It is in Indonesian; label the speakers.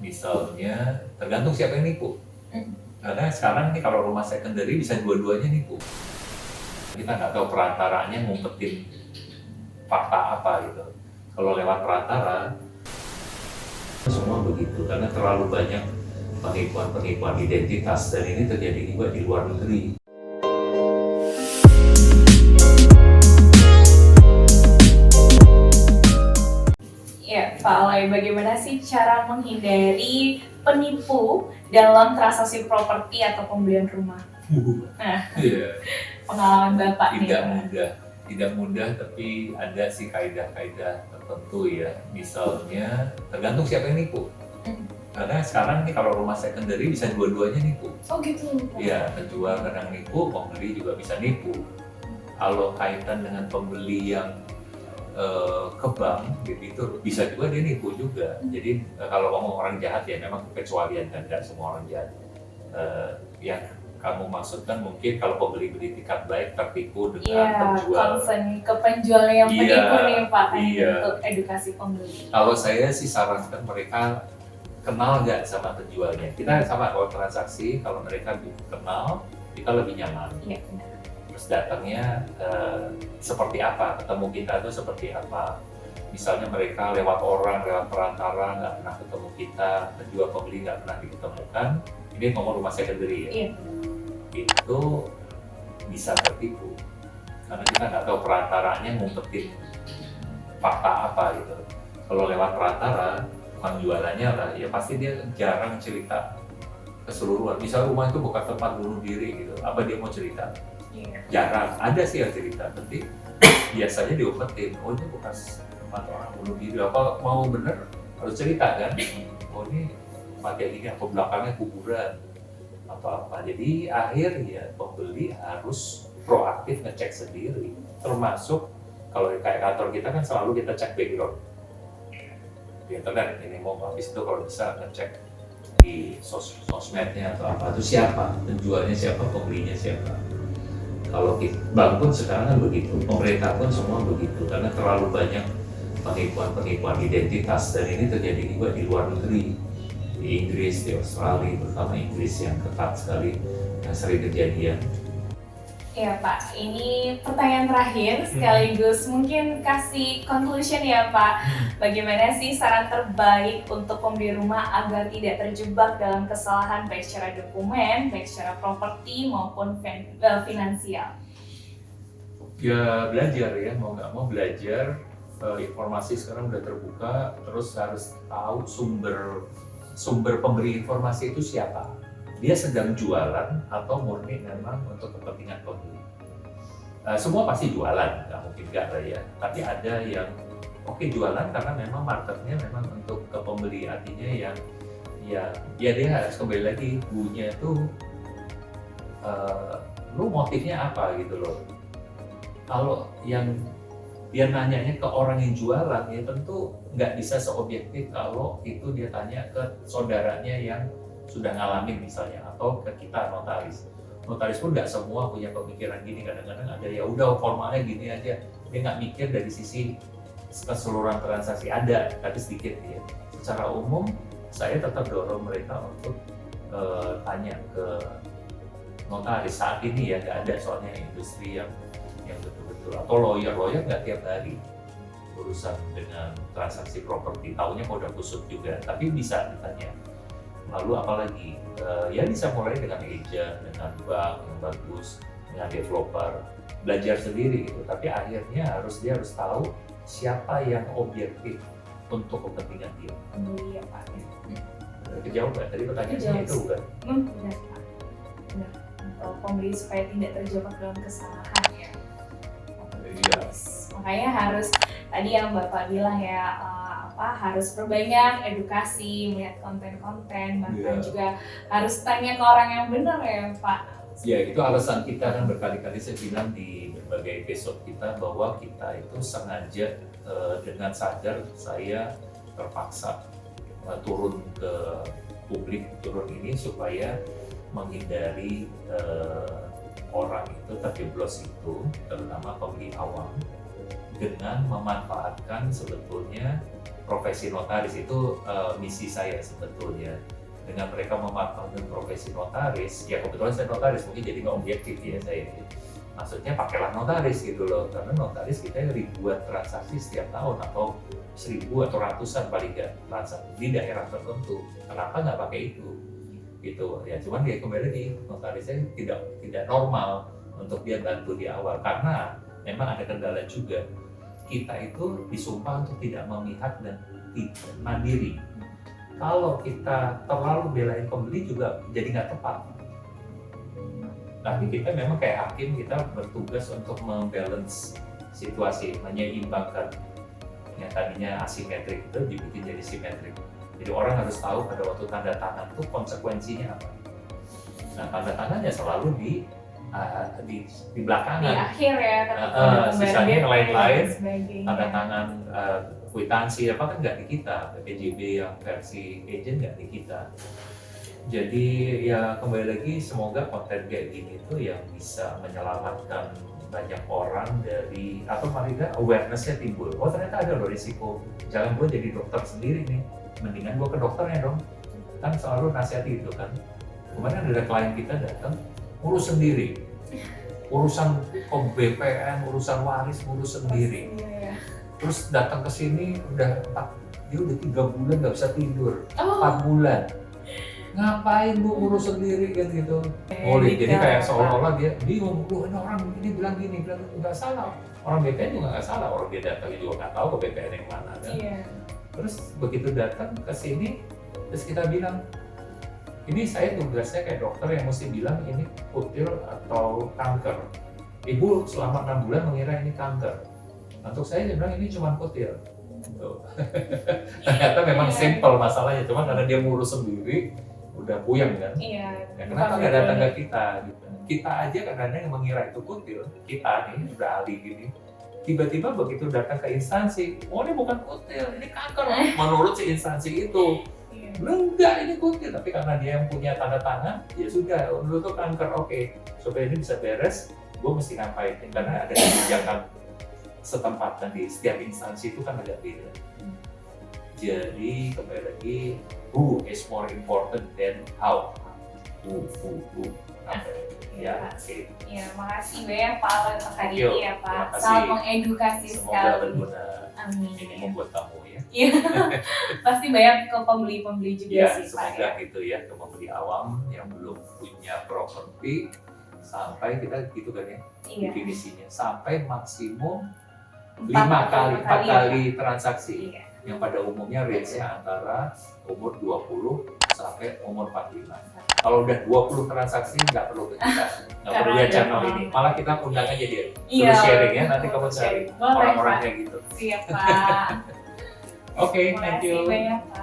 Speaker 1: Misalnya tergantung siapa yang nipu. Karena sekarang nih kalau rumah secondary bisa dua-duanya nipu. Kita nggak tahu perantaranya ngumpetin fakta apa gitu. Kalau lewat perantara semua begitu karena terlalu banyak penipuan identitas dan ini terjadi juga di luar negeri.
Speaker 2: Ya, Pak Alay, bagaimana sih cara menghindari penipu dalam transaksi properti atau pembelian rumah? Nah,
Speaker 1: Iya,
Speaker 2: pengalaman Bapak nih,
Speaker 1: tidak
Speaker 2: Pak.
Speaker 1: mudah, tidak mudah, tapi ada sih kaidah-kaidah tertentu ya. Misalnya tergantung siapa yang nipu. Karena sekarang nih kalau rumah secondary bisa dua-duanya nipu.
Speaker 2: Oh gitu, Pak.
Speaker 1: Iya, penjual kadang nipu, pembeli juga bisa nipu. Kalau kaitan dengan pembeli yang ke bank gitu bisa juga dia nipu juga. Jadi kalau ngomong orang jahat ya memang kecualian dan tidak semua orang jahat. Yang kamu maksudkan mungkin kalau pembeli beli tiket baik tertipu dengan
Speaker 2: Iya,
Speaker 1: penjual.
Speaker 2: concern ke penjualnya yang
Speaker 1: Iya,
Speaker 2: penipu nih, Pak,
Speaker 1: iya.
Speaker 2: untuk edukasi pembeli.
Speaker 1: Kalau saya sih sarankan mereka kenal nggak sama penjualnya. Kita sama kalau transaksi kalau mereka kenal kita lebih nyaman.
Speaker 2: Iya, benar.
Speaker 1: Terus datangnya seperti apa, ketemu kita itu seperti apa. Misalnya mereka lewat orang, lewat perantara, nggak pernah ketemu kita, penjual pembeli nggak pernah diketemukan, ini ngomong rumah secondary ya,
Speaker 2: Iya.
Speaker 1: itu bisa tertipu. Karena kita nggak tahu perantaranya ngumpetin fakta apa gitu. Kalau lewat perantara, penjualannya lah, ya pasti dia jarang cerita keseluruhan. Misal rumah itu bukan tempat bunuh diri gitu, apa dia mau cerita?
Speaker 2: Iya.
Speaker 1: Jarang, ada sih yang cerita, tapi biasanya diumpetin, oh ini bekas tempat orang bunuh diri, apa mau bener harus cerita kan, oh ini tempat kayak gini, apa belakangnya kuburan, apa-apa. Jadi akhirnya pembeli harus proaktif ngecek sendiri, termasuk kalau kayak kantor kita kan selalu kita cek background di internet, ini mau habis itu kalau bisa ngecek di sosmednya atau apa, itu siapa, penjualnya siapa, pembelinya siapa. Kalau bank pun sekarang kan begitu, pemerintah pun semua begitu, karena terlalu banyak penipuan identitas dan ini terjadi juga di luar negeri, di Inggris, di Australia, terutama Inggris yang ketat sekali, yang sering kejadian.
Speaker 2: Iya Pak, ini pertanyaan terakhir sekaligus mungkin kasih conclusion ya Pak. Bagaimana sih saran terbaik untuk pembeli rumah agar tidak terjebak dalam kesalahan baik secara dokumen, baik secara properti maupun finansial?
Speaker 1: Ya belajar ya, mau nggak mau belajar, informasi sekarang udah terbuka, terus harus tahu sumber pemberi informasi itu siapa. Dia sedang jualan atau murni memang untuk kepentingan pembeli. Semua pasti jualan, nggak mungkin nggak lah ya. Tapi ada yang oke jualan karena memang marketnya memang untuk ke pembeli, artinya yang ya dia harus kembali lagi bunya itu lu motifnya apa gitu loh. Kalau yang dia nanyanya ke orang yang jualan ya tentu nggak bisa seobjektif kalau itu dia tanya ke saudaranya yang sudah ngalamin misalnya, atau ke kita notaris pun nggak semua punya pemikiran gini, kadang-kadang ada ya udah formalnya gini aja, dia nggak mikir dari sisi keseluruhan transaksi, ada tapi sedikit ya. Secara umum saya tetap dorong mereka untuk tanya ke notaris saat ini ya, nggak ada soalnya industri yang betul-betul, atau lawyer nggak tiap hari urusan dengan transaksi properti, taunya udah kusut juga, tapi bisa ditanya. Lalu apalagi ya bisa mulai dengan agent, dengan bank yang bagus, dengan developer, belajar sendiri gitu. Tapi akhirnya dia harus tahu siapa yang objektif untuk kepentingan dia.
Speaker 2: Pembeli ya Pak.
Speaker 1: Kejauh nggak? Tadi pertanyaannya itu bukan?
Speaker 2: Benar Pak. Benar. Untuk pembeli supaya tidak terjebak dalam kesalahan ya.
Speaker 1: Iya.
Speaker 2: Makanya harus tadi yang Bapak bilang ya, harus perbanyak edukasi, melihat konten-konten, bahkan juga harus tanya ke orang yang benar ya Pak.
Speaker 1: Ya itu alasan kita kan berkali-kali saya bilang di berbagai episode kita bahwa kita itu sengaja dengan sadar saya terpaksa turun ke publik, turun ini supaya menghindari orang itu terjeblos itu, terutama pembeli awam, dengan memanfaatkan sebetulnya profesi notaris itu misi saya sebetulnya. Dengan mereka memanfaatkan profesi notaris, ya kebetulan saya notaris, mungkin jadi nggak objektif ya saya. Maksudnya pakailah notaris gitu loh, karena notaris kita ribuan transaksi setiap tahun atau 1000 atau ratusan paling nggak transaksi di daerah tertentu. Kenapa nggak pakai itu? Gitu ya. Cuman dia kembali lagi notarisnya tidak normal untuk dia bantu di awal karena memang ada kendala juga. Kita itu disumpah untuk tidak memihak dan tidak mandiri. Kalau kita terlalu belain pembeli juga jadi nggak tepat. Tapi kita memang kayak hakim, kita bertugas untuk membalance situasi, menyeimbangkan. Yang tadinya asimetrik itu dibikin jadi simetrik. Jadi orang harus tahu pada waktu tanda tangan itu konsekuensinya apa. Nah, tanda tangannya selalu di belakangan.
Speaker 2: Di akhir ya,
Speaker 1: sisanya yang lain-lain,
Speaker 2: sebagainya.
Speaker 1: tanda tangan kwitansi apa kan nggak di kita, PJB yang versi agent nggak di kita. Jadi ya kembali lagi semoga konten kayak gini tuh yang bisa menyelamatkan banyak orang dari atau paling nggak awareness-nya timbul. Oh ternyata ada loh risiko. Jangan gue jadi dokter sendiri nih, mendingan gue ke dokternya dong. Kan selalu nasihat itu kan. Kemarin ada klien kita datang urus sendiri, urusan BPN, urusan waris urus sendiri. Terus datang ke sini dia udah 3 bulan nggak bisa tidur, 4 bulan. Ngapain bu urus sendiri kan gitu? Jadi kayak seolah-olah dia bingung, ini orang ini bilang gini, nggak salah. Orang BPN juga nggak salah, orang dia datang juga nggak tahu ke BPN yang mana kan. Terus begitu datang ke sini, terus kita bilang, ini saya tugasnya kayak dokter yang mesti bilang ini kutil atau kanker. Ibu selama 6 bulan mengira ini kanker. Untuk saya dia bilang ini cuma kutil. Ternyata memang simple masalahnya, cuma karena dia ngurus sendiri udah puyeng kan. Ya, kenapa nggak datang ke kita? Gitu. Kita aja kadang-kadang yang mengira itu kutil, kita nih udah ahli gini. Tiba-tiba begitu datang ke instansi, oh ini bukan kutil, ini kanker menurut si instansi itu. Enggak, ini kutil, tapi karena dia yang punya tanda tangan, ya sudah, dulu tuh kanker, oke. Supaya ini bisa beres, gue mesti ngapain? Karena ada kebijakan setempat dan di setiap instansi itu kan agak beda. Jadi kembali lagi, who is more important than how? Who. Ya, oke.
Speaker 2: Ya, makasih banyak Pak untuk hari
Speaker 1: Yo,
Speaker 2: ini ya Pak.
Speaker 1: terima kasih.
Speaker 2: Sangat mengedukasi
Speaker 1: Semoga
Speaker 2: sekali.
Speaker 1: berguna.
Speaker 2: Amin.
Speaker 1: Ini membuat kamu ya.
Speaker 2: Iya, pasti banyak ke pembeli-pembeli juga
Speaker 1: Ya,
Speaker 2: sih Pak.
Speaker 1: semoga gitu ya, ke pembeli awam yang belum punya properti sampai kita gitu kan ya,
Speaker 2: Iya.
Speaker 1: definisinya sampai maksimum 4
Speaker 2: 4
Speaker 1: kali transaksi.
Speaker 2: Iya.
Speaker 1: Yang pada umumnya range-nya antara umur 20 sampai umur 45. Kalau udah 20 transaksi nggak perlu ke kita, nggak perlu
Speaker 2: Karena
Speaker 1: lihat channel
Speaker 2: ada
Speaker 1: ini. Malah kita undang aja dia,
Speaker 2: Iya,
Speaker 1: suruh sharing ya, nanti kamu cari
Speaker 2: Boleh,
Speaker 1: orang-orangnya gitu.
Speaker 2: Siap Pak.
Speaker 1: Oke,
Speaker 2: Terima
Speaker 1: thank
Speaker 2: kasih
Speaker 1: you.
Speaker 2: banyak Pak.